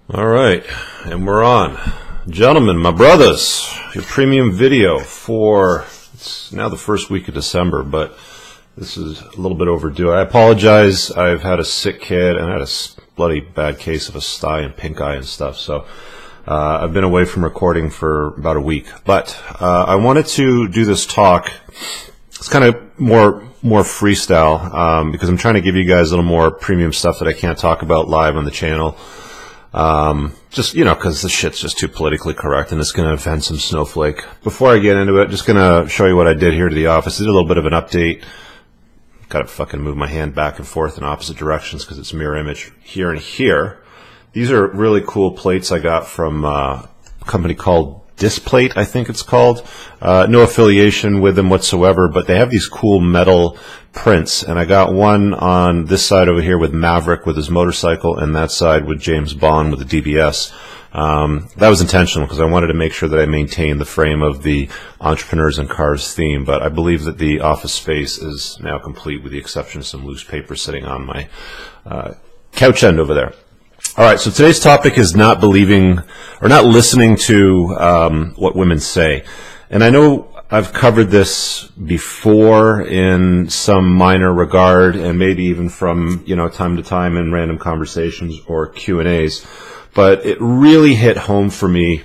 All right, and we're on. Gentlemen, my brothers, your premium video for, it's now the first week of December, but this is a little bit overdue. I apologize. I've had a sick kid and I had a bloody bad case of a sty and pink eye and stuff, so I've been away from recording for about a week. But I wanted to do this talk. It's kind of more freestyle because I'm trying to give you guys a little more premium stuff that I can't talk about live on the channel. Just, because the shit's just too politically correct and it's going to offend some snowflake. Before I get into it, just going to show you what I did here to the office. I did a little bit of an update. Got to fucking move my hand back and forth in opposite directions because it's mirror image here and here. These are really cool plates I got from a company called Displate, I think it's called. No affiliation with them whatsoever, but they have these cool metal prints, and I got one on this side over here with Maverick with his motorcycle, and that side with James Bond with the DBS. That was intentional because I wanted to make sure that I maintained the frame of the Entrepreneurs and Cars theme, but I believe that the office space is now complete with the exception of some loose paper sitting on my couch end over there. All right, so today's topic is not believing or not listening to what women say. And I know I've covered this before in some minor regard and maybe even from, time to time in random conversations or Q&As. But it really hit home for me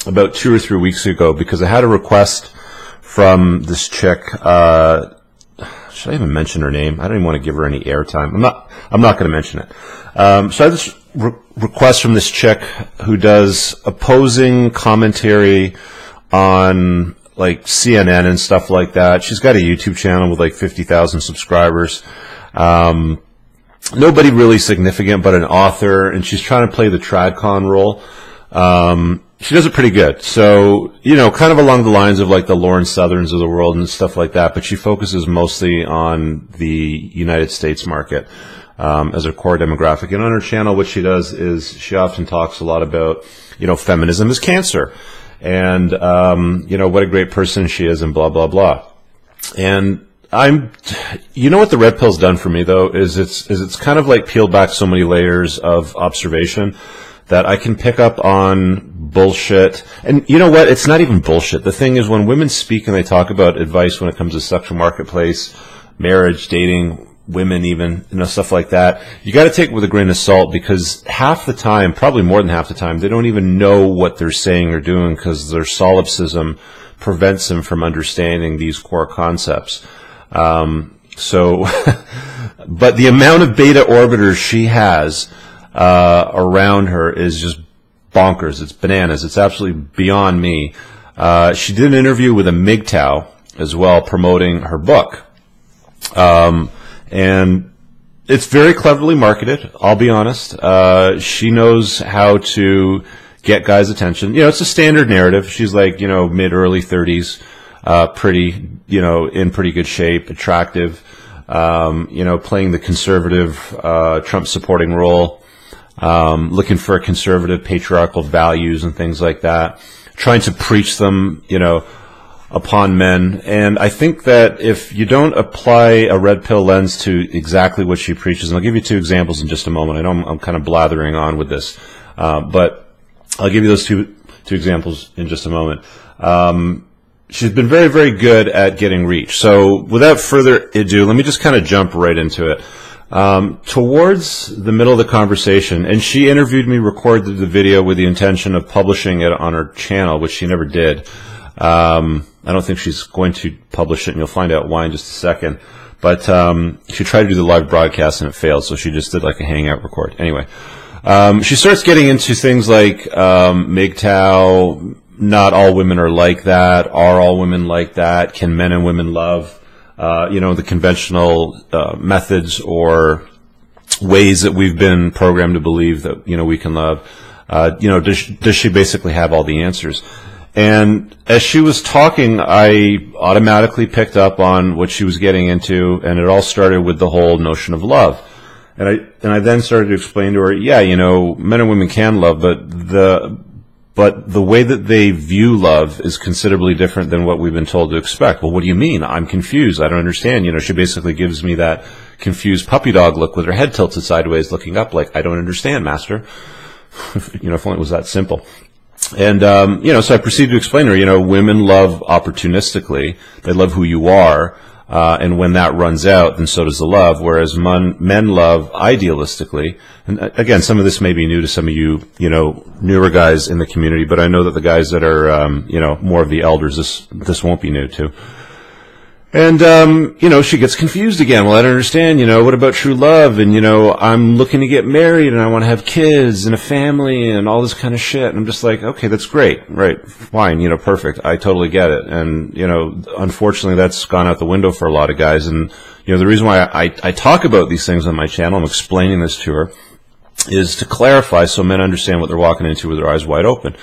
about 2 or 3 weeks ago because I had a request from this chick. Should I even mention her name? I don't even want to give her any airtime. I'm not going to mention it. So I had this request from this chick who does opposing commentary on like CNN and stuff like that. She's got a YouTube channel with like 50,000 subscribers. Nobody really significant, but an author, and she's trying to play the TradCon role. She does it pretty good. So, kind of along the lines of like the Lauren Southerns of the world and stuff like that, but she focuses mostly on the United States market as her core demographic. And on her channel, what she does is she often talks a lot about, feminism is cancer. And, what a great person she is and blah, blah, blah. And what the red pill's done for me though is it's kind of like peeled back so many layers of observation that I can pick up on bullshit. And you know what? It's not even bullshit. The thing is when women speak and they talk about advice when it comes to sexual marketplace, marriage, dating, women even, stuff like that, you got to take it with a grain of salt because half the time, probably more than half the time, they don't even know what they're saying or doing because their solipsism prevents them from understanding these core concepts. But the amount of beta orbiters she has around her is just bonkers. It's bananas. It's absolutely beyond me. She did an interview with a MGTOW as well promoting her book. And it's very cleverly marketed, I'll be honest. She knows how to get guys' attention. It's a standard narrative. She's like, mid-early 30s, pretty, in pretty good shape, attractive, playing the conservative, Trump-supporting role, looking for conservative patriarchal values and things like that, trying to preach them, upon men. And I think that if you don't apply a red pill lens to exactly what she preaches, and I'll give you 2 examples in just a moment. I know I'm kind of blathering on with this, but I'll give you those two examples in just a moment. She's been very, very good at getting reach. So without further ado, let me just kind of jump right into it. Towards the middle of the conversation, and she interviewed me, recorded the video with the intention of publishing it on her channel, which she never did. I don't think she's going to publish it, and you'll find out why in just a second. But she tried to do the live broadcast, and it failed, so she just did like a hangout record. Anyway, she starts getting into things like MGTOW, not all women are like that, are all women like that, can men and women love, the conventional methods or ways that we've been programmed to believe that, we can love. Does she basically have all the answers? And as she was talking, I automatically picked up on what she was getting into, and it all started with the whole notion of love. And I then started to explain to her, men and women can love, but the way that they view love is considerably different than what we've been told to expect. Well, what do you mean? I'm confused. I don't understand. She basically gives me that confused puppy dog look with her head tilted sideways looking up like, I don't understand, master. If only it was that simple. And, so I proceeded to explain to her, women love opportunistically. They love who you are. And when that runs out, then so does the love, whereas men love idealistically. And again, some of this may be new to some of you, newer guys in the community, but I know that the guys that are, more of the elders, this won't be new to. And, she gets confused again. Well, I don't understand, what about true love? And, I'm looking to get married and I want to have kids and a family and all this kind of shit. And I'm just like, okay, that's great. Right. Fine. Perfect. I totally get it. And, unfortunately that's gone out the window for a lot of guys. And, the reason why I talk about these things on my channel, I'm explaining this to her, is to clarify so men understand what they're walking into with their eyes wide open.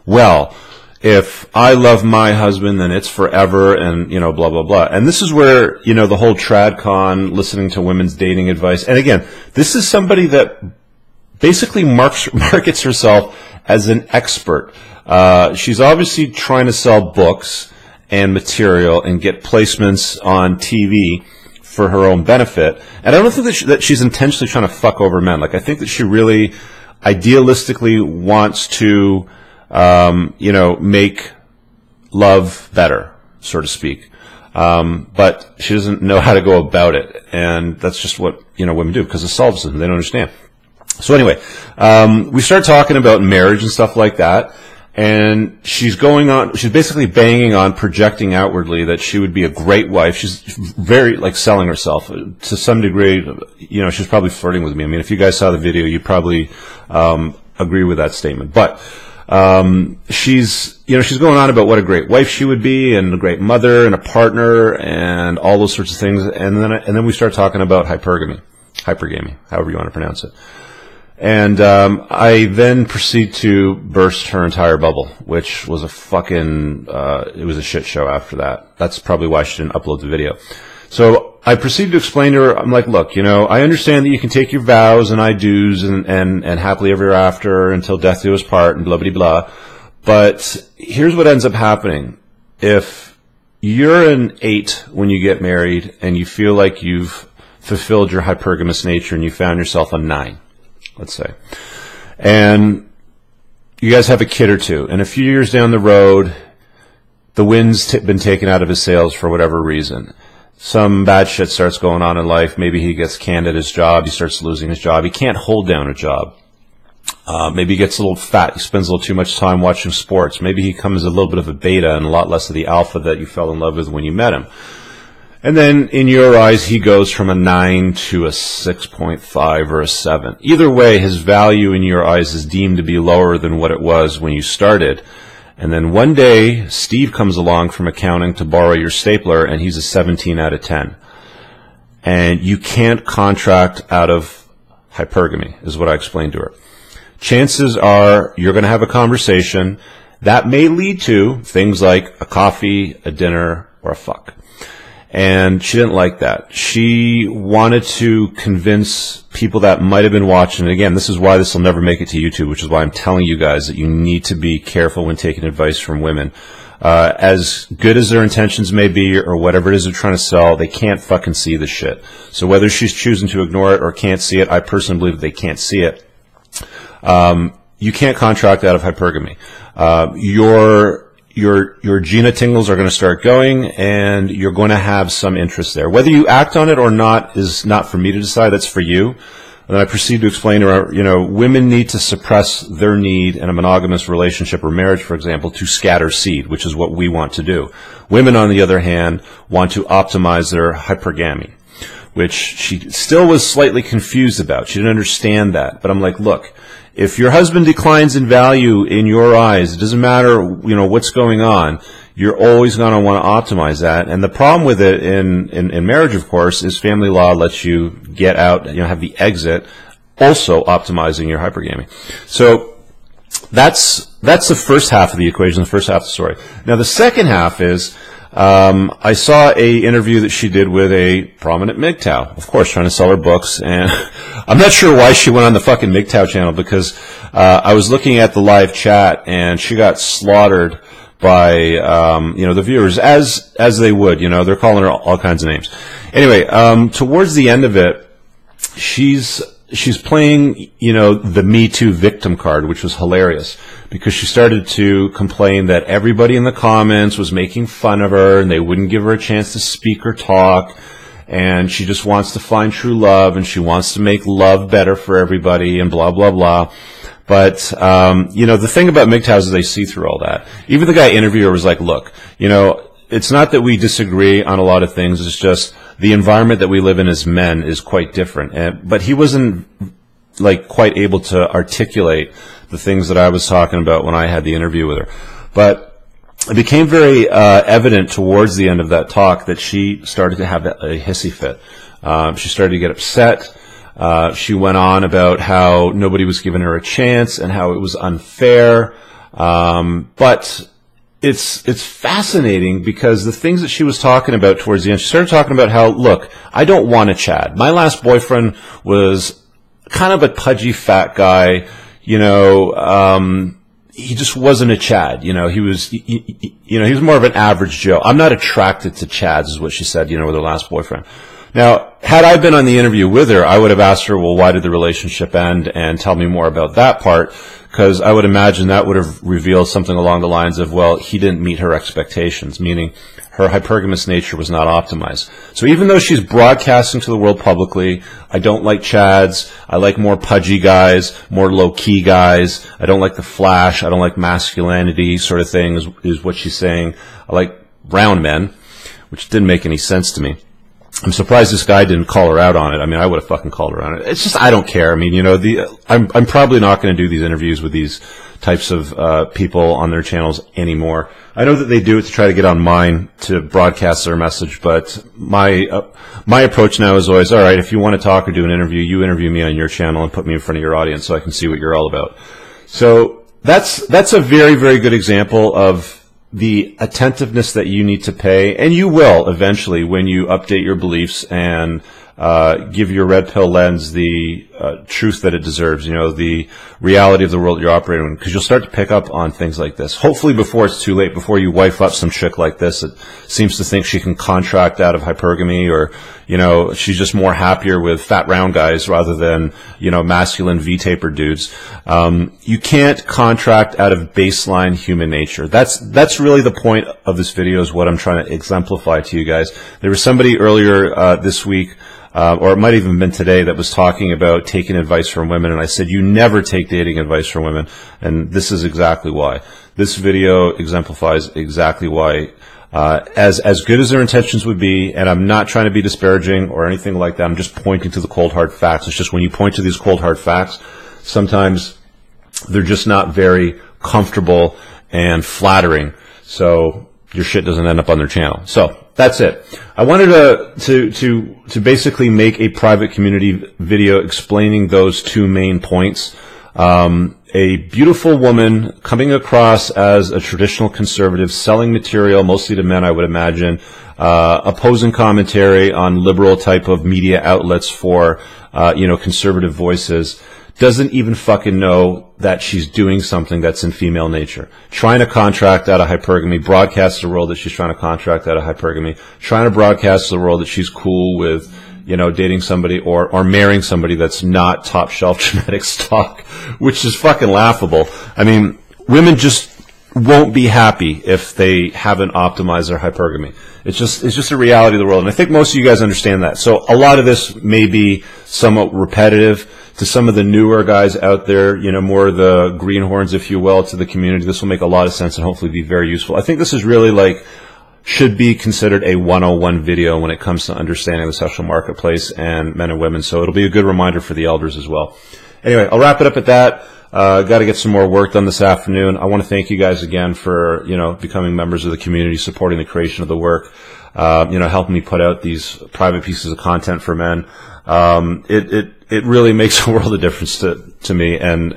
Well, if I love my husband, then it's forever, and, blah, blah, blah. And this is where, the whole TradCon, listening to women's dating advice. And again, this is somebody that basically markets herself as an expert. She's obviously trying to sell books and material and get placements on TV for her own benefit. And I don't think that she's intentionally trying to fuck over men. Like, I think that she really idealistically wants to make love better, so to speak. But she doesn't know how to go about it. And that's just what, women do, because it solves them. They don't understand. So anyway, we start talking about marriage and stuff like that. And she's basically banging on, projecting outwardly that she would be a great wife. She's very, selling herself to some degree. She's probably flirting with me. I mean, if you guys saw the video, you'd probably, agree with that statement. But, she's going on about what a great wife she would be and a great mother and a partner and all those sorts of things. And then we start talking about hypergamy, however you want to pronounce it. And, I then proceed to burst her entire bubble, which was it was a shit show after that. That's probably why she didn't upload the video. So I proceeded to explain to her, I'm like, look, I understand that you can take your vows and I do's and happily ever after until death do us part and blah, blah, blah. But here's what ends up happening. If you're an 8 when you get married and you feel like you've fulfilled your hypergamous nature and you found yourself a 9, let's say, and you guys have a kid or two, and a few years down the road, the wind's been taken out of his sails for whatever reason. Some bad shit starts going on in life. Maybe he gets canned at his job. He starts losing his job. He can't hold down a job. Maybe he gets a little fat. He spends a little too much time watching sports. Maybe he becomes a little bit of a beta and a lot less of the alpha that you fell in love with when you met him. And then in your eyes, he goes from a 9 to a 6.5 or a 7. Either way, his value in your eyes is deemed to be lower than what it was when you started. And then one day, Steve comes along from accounting to borrow your stapler, and he's a 17 out of 10. And you can't contract out of hypergamy, is what I explained to her. Chances are you're going to have a conversation that may lead to things like a coffee, a dinner, or a fuck. And she didn't like that. She wanted to convince people that might have been watching. And again, this is why this will never make it to YouTube, which is why I'm telling you guys that you need to be careful when taking advice from women. As good as their intentions may be or whatever it is they're trying to sell, they can't fucking see the shit. So whether she's choosing to ignore it or can't see it, I personally believe that they can't see it. You can't contract out of hypergamy. Your Gina tingles are going to start going, and you're going to have some interest there. Whether you act on it or not is not for me to decide. That's for you. And I proceed to explain to her, women need to suppress their need in a monogamous relationship or marriage, for example, to scatter seed, which is what we want to do. Women, on the other hand, want to optimize their hypergamy, which she still was slightly confused about. She didn't understand that. But I'm like, look, if your husband declines in value in your eyes, it doesn't matter, what's going on. You're always going to want to optimize that. And the problem with it in marriage, of course, is family law lets you get out, have the exit, also optimizing your hypergamy. So that's the first half of the equation, the first half of the story. Now, the second half is, I saw a interview that she did with a prominent MGTOW, of course, trying to sell her books, and I'm not sure why she went on the fucking MGTOW channel, because I was looking at the live chat, and she got slaughtered by the viewers, as they would. They're calling her all kinds of names. Anyway, towards the end of it, she's she's playing, you know, the Me Too victim card, which was hilarious because she started to complain that everybody in the comments was making fun of her and they wouldn't give her a chance to speak or talk. And she just wants to find true love and she wants to make love better for everybody and blah, blah, blah. But, you know, the thing about MGTOWs is they see through all that. Even the guy interviewer was like, look, you know, it's not that we disagree on a lot of things. It's just the environment that we live in as men is quite different. But he wasn't like quite able to articulate the things that I was talking about when I had the interview with her. But it became very evident towards the end of that talk that she started to have a hissy fit. She started to get upset. She went on about how nobody was giving her a chance and how it was unfair. But it's fascinating because the things that she was talking about towards the end, she started talking about how, look, I don't want a Chad. My last boyfriend was kind of a pudgy fat guy, you know, he just wasn't a Chad, you know, he was more of an average Joe. I'm not attracted to Chads is what she said, you know, with her last boyfriend. Now, had I been on the interview with her, I would have asked her, well, why did the relationship end? And tell me more about that part, because I would imagine that would have revealed something along the lines of, well, he didn't meet her expectations, meaning her hypergamous nature was not optimized. So even though she's broadcasting to the world publicly, I don't like Chads, I like more pudgy guys, more low-key guys, I don't like the flash, I don't like masculinity sort of thing is what she's saying. I like brown men, which didn't make any sense to me. I'm surprised this guy didn't call her out on it. I mean, I would have fucking called her on it. It's just, I don't care. I mean, you know, I'm probably not going to do these interviews with these types of people on their channels anymore. I know that they do it to try to get on mine to broadcast their message, but my approach now is always, all right, if you want to talk or do an interview, you interview me on your channel and put me in front of your audience so I can see what you're all about. So that's a very, very good example of the attentiveness that you need to pay, and you will eventually when you update your beliefs and give your red pill lens the truth that it deserves, you know, the reality of the world you're operating in, because you'll start to pick up on things like this. Hopefully before it's too late, before you wife up some chick like this that seems to think she can contract out of hypergamy, or, you know, she's just more happier with fat round guys rather than, you know, masculine V-taper dudes. You can't contract out of baseline human nature. That's really the point of this video, is what I'm trying to exemplify to you guys. There was somebody earlier this week, or it might have even been today, that was talking about taking advice from women, and I said, you never take dating advice from women, and this is exactly why. This video exemplifies exactly why. As good as their intentions would be, and I'm not trying to be disparaging or anything like that, I'm just pointing to the cold hard facts. It's just when you point to these cold hard facts, sometimes they're just not very comfortable and flattering, so your shit doesn't end up on their channel. So that's it. I wanted to basically make a private community video explaining those two main points. A beautiful woman coming across as a traditional conservative, selling material mostly to men, I would imagine, opposing commentary on liberal type of media outlets for you know, conservative voices, doesn't even fucking know that she's doing something that's in female nature. Trying to contract out of hypergamy, broadcast to the world that she's trying to contract out of hypergamy, trying to broadcast to the world that she's cool with, you know, dating somebody or marrying somebody that's not top shelf genetic stock, which is fucking laughable. I mean, women just won't be happy if they haven't optimized their hypergamy. It's just a reality of the world. And I think most of you guys understand that. So a lot of this may be somewhat repetitive to some of the newer guys out there, you know, more of the greenhorns, if you will, to the community. This will make a lot of sense and hopefully be very useful. I think this is really like, should be considered a 101 video when it comes to understanding the sexual marketplace and men and women. So it'll be a good reminder for the elders as well. Anyway, I'll wrap it up at that. Got to get some more work done this afternoon. I want to thank you guys again for, you know, becoming members of the community, supporting the creation of the work, you know, helping me put out these private pieces of content for men. It really makes a world of difference to me, and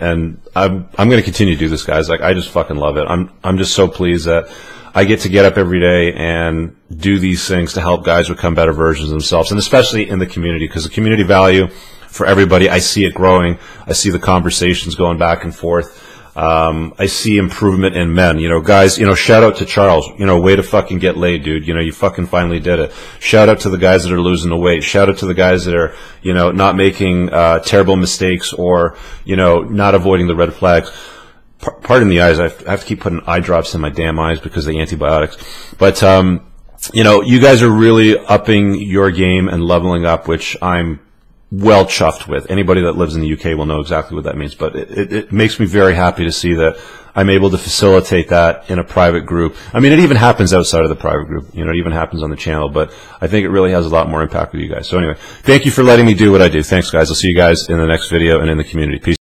I'm going to continue to do this, guys. Like, I just fucking love it. I'm just so pleased that I get to get up every day and do these things to help guys become better versions of themselves, and especially in the community, because the community value for everybody, I see it growing. I see the conversations going back and forth. I see improvement in men. You know, guys, you know, shout out to Charles. You know, way to fucking get laid, dude. You know, you fucking finally did it. Shout out to the guys that are losing the weight. Shout out to the guys that are, you know, not making terrible mistakes or, you know, not avoiding the red flags. Pardon the eyes. I have to keep putting eye drops in my damn eyes because of the antibiotics. But, you know, you guys are really upping your game and leveling up, which I'm well chuffed with. Anybody that lives in the UK will know exactly what that means. But it makes me very happy to see that I'm able to facilitate that in a private group. I mean, it even happens outside of the private group. You know, it even happens on the channel. But I think it really has a lot more impact with you guys. So anyway, thank you for letting me do what I do. Thanks, guys. I'll see you guys in the next video and in the community. Peace.